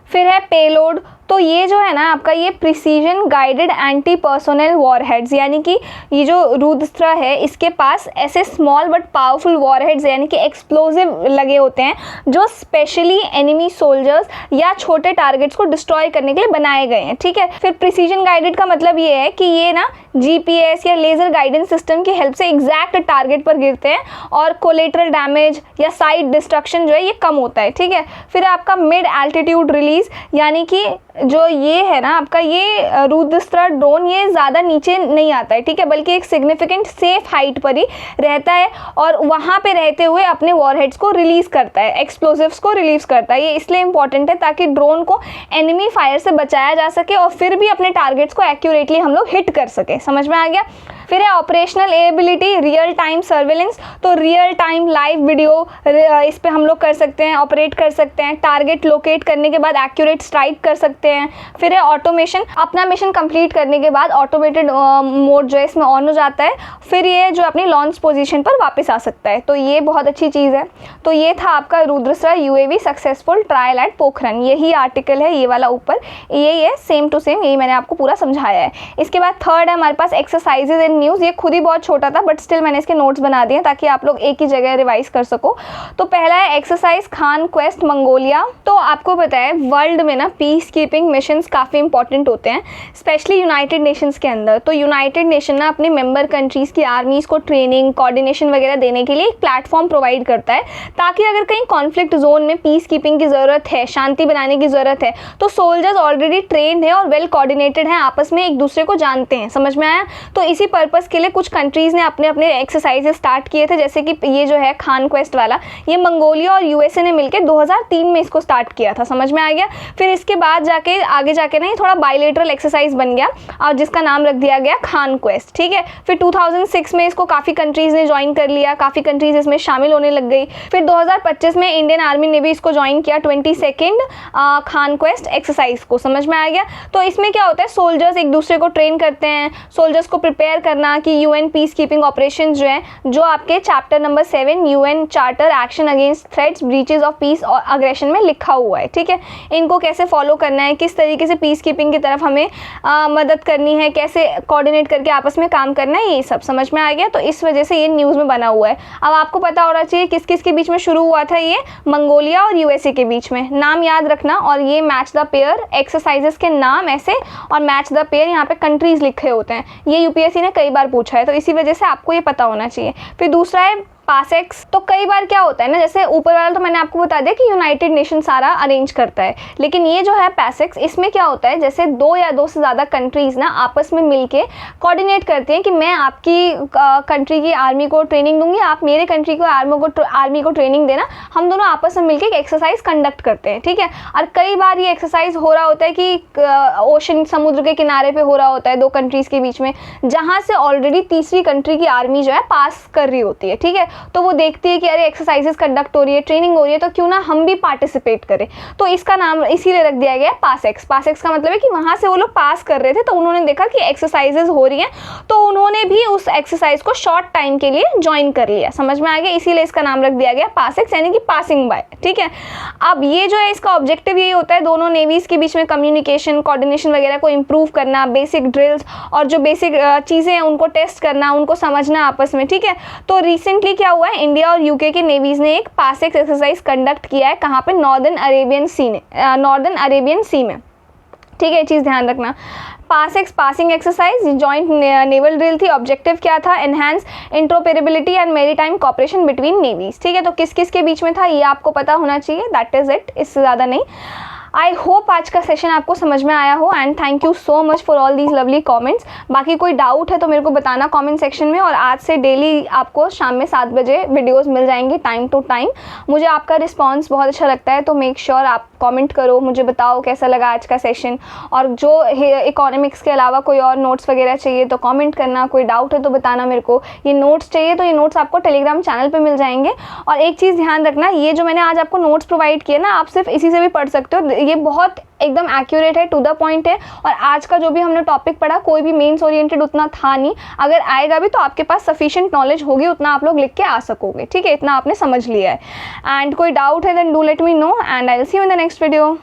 फिर है पेलोड। तो ये जो है ना आपका, ये precision guided anti personnel warheads, यानी कि ये जो रुद्रस्त्र है इसके पास ऐसे स्मॉल बट पावरफुल वॉरहेड्स यानी कि एक्सप्लोजिव लगे होते हैं जो स्पेशली एनिमी सोल्जर्स या छोटे टारगेट्स को डिस्ट्रॉय करने के लिए बनाए गए हैं, ठीक है। फिर प्रिसीजन गाइडेड का मतलब ये है कि ये ना GPS या लेज़र गाइडेंस सिस्टम की हेल्प से एग्जैक्ट टारगेट पर गिरते हैं और कोलेटरल डैमेज या साइड डिस्ट्रक्शन जो है ये कम होता है, ठीक है। फिर आपका मिड एल्टीट्यूड रिलीज, यानी कि जो ये है ना आपका, ये रुद्रस्त्र ड्रोन ये ज़्यादा नीचे नहीं आता है, ठीक है, बल्कि एक सिग्निफिकेंट सेफ हाइट पर ही रहता है और वहाँ पे रहते हुए अपने वॉरहेड्स को रिलीज़ करता है, एक्सप्लोजिव्स को रिलीज़ करता है। ये इसलिए इंपॉर्टेंट है ताकि ड्रोन को एनिमी फायर से बचाया जा सके और फिर भी अपने टारगेट्स को एक्यूरेटली हम लोग हिट कर सके। समझ में आ गया? फिर है operational ability, real time surveillance. तो रियल टाइम लाइव वीडियो इस पे हम लोग कर सकते हैं, ऑपरेट कर सकते हैं, टारगेट लोकेट करने के बाद एक्यूरेट स्ट्राइक कर सकते हैं। फिर है ऑटोमेशन, अपना मिशन कंप्लीट करने के बाद ऑटोमेटेड मोड जो है इसमें ऑन हो जाता है, फिर ये जो अपनी लॉन्च पोजीशन पर वापस आ सकता है। तो ये बहुत अच्छी चीज़ है। तो ये था आपका Rudrastra UAV successful trial at Pokhran. यही आर्टिकल है ये वाला ऊपर, यही है सेम टू सेम, यही मैंने आपको पूरा समझाया है। इसके बाद थर्ड है हमारे पास एक्सरसाइजेज एंड न्यूज़। ये खुद ही बहुत छोटा था बट स्टिल मैंने इसके नोट्स बना दिए ताकि आप लोग एक ही जगह रिवाइज कर सको। तो पहला है एक्सरसाइज खान क्वेस्ट मंगोलिया। तो आपको पता है वर्ल्ड में ना पीस कीपिंग मिशंस काफ़ी इंपॉर्टेंट होते हैं, स्पेशली यूनाइटेड नेशंस के अंदर। तो यूनाइटेड नेशन ना अपने मेंबर कंट्रीज़ की आर्मीज़ को ट्रेनिंग, कोऑर्डिनेशन वगैरह देने के लिए एक प्लेटफॉर्म प्रोवाइड करता है ताकि अगर कहीं कॉन्फ्लिक्ट जोन में पीस कीपिंग की ज़रूरत है, शांति बनाने की ज़रूरत है, तो सोल्जर्स ऑलरेडी ट्रेंड है और वेल कोऑर्डिनेटेड हैं, आपस में एक दूसरे को जानते हैं। समझ में आया? तो इसी पर्पज़ के लिए कुछ कंट्रीज़ ने अपने अपने एक्सरसाइजेज स्टार्ट किए थे, जैसे कि ये जो है खान क्वेस्ट वाला, ये मंगोलिया और यूएसए ने मिलकर 2003 में इसको स्टार्ट किया था, समझ में आ गया। फिर इसके बाद जाके आगे जाके ना ये थोड़ा बायलेटरल एक्सरसाइज बन गया और जिसका नाम रख दिया गया खान क्वेस्ट, ठीक है। फिर 2006 में इसको काफ़ी कंट्रीज़ ने ज्वाइन कर लिया, काफ़ी कंट्रीज़ इसमें शामिल होने लग गई। फिर 2025 में इंडियन आर्मी ने भी इसको ज्वाइन किया 22nd खान क्वेस्ट एक्सरसाइज को, समझ में आ गया। तो इसमें क्या होता है, सोल्जर्स एक दूसरे को ट्रेन करते हैं, सोल्जर्स को प्रिपेयर करना कि यूएन पीस कीपिंग ऑपरेशन जो है, जो आपके chapter number 7 UN charter action against threats breaches of peace और अग्रेशन में लिखा हुआ है, ठीक है। इनको कैसे फॉलो करना है, किस तरीके से पीस कीपिंग की तरफ हमें मदद करनी है, कैसे कोऑर्डिनेट करके आपस में काम करना है, ये सब समझ में आ गया। तो इस वजह से ये न्यूज़ में बना हुआ है। अब आपको पता होना चाहिए किस किस के बीच में शुरू हुआ था, ये मंगोलिया और यूएसए के बीच में, नाम याद रखना। और ये मैच द पेयर एक्सरसाइजेस के नाम ऐसे और मैच द पेयर यहाँ पे कंट्रीज लिखे होते हैं, ये यूपीएससी ने कई बार पूछा है, तो इसी वजह से आपको ये पता होना चाहिए। फिर दूसरा है पासेक्स। तो कई बार क्या होता है ना, जैसे ऊपर वाला तो मैंने आपको बता दिया कि यूनाइटेड नेशन सारा अरेंज करता है, लेकिन ये जो है पैसेक्स, इसमें क्या होता है, जैसे 2 या 2 से ज़्यादा कंट्रीज़ ना आपस में मिलके कोऑर्डिनेट करते हैं कि मैं आपकी कंट्री की आर्मी को ट्रेनिंग दूंगी, आप मेरे कंट्री को आर्मी को ट्रेनिंग देना, हम दोनों आपस में मिलकर एक एक्सरसाइज कंडक्ट करते हैं, ठीक है। और कई बार ये एक्सरसाइज हो रहा होता है कि ओशन समुद्र के किनारे पर हो रहा होता है 2 कंट्रीज़ के बीच में, जहाँ से ऑलरेडी तीसरी कंट्री की आर्मी जो है पास कर रही होती है, ठीक है। तो वो देखती है कि अरे एक्सरसाइजेस कंडक्ट हो रही है, ट्रेनिंग हो रही है, तो क्यों ना हम भी पार्टिसिपेट करें। तो इसका नाम इसीलिए रख दिया गया है पासेक्स। पासेक्स का मतलब है कि वहाँ से वो लोग पास कर रहे थे, तो उन्होंने देखा कि एक्सरसाइजेस हो रही हैं, तो उन्होंने भी उस एक्सरसाइज को शॉर्ट टाइम के लिए ज्वाइन कर लिया, समझ में आ गया। इसीलिए इसका नाम रख दिया गया पासेक्स, यानी कि पासिंग बाय, ठीक है। अब ये जो है इसका ऑब्जेक्टिव यही होता है, दोनों नेवीज़ के बीच में कम्युनिकेशन, कोऑर्डिनेशन वगैरह को इम्प्रूव करना, बेसिक ड्रिल्स और जो बेसिक चीज़ें हैं उनको टेस्ट करना, उनको समझना आपस में, ठीक है। तो रिसेंटली क्या हुआ है, इंडिया और यूके के नेवीज ने एक पासेक्स एक्सरसाइज कंडक्ट किया है, कहाँ पे, नॉर्दर्न अरेबियन सी में, ठीक है। ये चीज़ ध्यान रखना। PASSEX passing exercise joint naval drill थी। ऑब्जेक्टिव क्या था, enhance interoperability and maritime cooperation between navies, ठीक है। तो किस किस के बीच में था ये आपको पता होना चाहिए, दैट इज इट, इससे ज़्यादा नहीं। आई होप आज का सेशन आपको समझ में आया हो and thank you so much for all these lovely comments. बाकी कोई डाउट है तो मेरे को बताना कमेंट सेक्शन में, और आज से डेली आपको शाम में 7 बजे वीडियोस मिल जाएंगे टाइम टू टाइम। मुझे आपका रिस्पांस बहुत अच्छा लगता है, तो मेक श्योर आप कमेंट करो, मुझे बताओ कैसा लगा आज का सेशन, और जो इकोनॉमिक्स के अलावा कोई और नोट्स वगैरह चाहिए तो कमेंट करना, कोई डाउट है तो बताना मेरे को। ये नोट्स चाहिए तो ये नोट्स आपको टेलीग्राम चैनल पे मिल जाएंगे। और एक चीज़ ध्यान रखना, ये जो मैंने आज आपको नोट्स प्रोवाइड किए ना, आप सिर्फ इसी से भी पढ़ सकते हो, ये बहुत एकदम एक्यूरेट है, टू द पॉइंट है। और आज का जो भी हमने टॉपिक पढ़ा कोई भी मेंस ओरिएंटेड उतना था नहीं, अगर आएगा भी तो आपके पास सफिशिएंट नॉलेज होगी, उतना आप लोग लिख के आ सकोगे, ठीक है। इतना आपने समझ लिया है। एंड कोई डाउट है then do let me know and I will see you in the next video.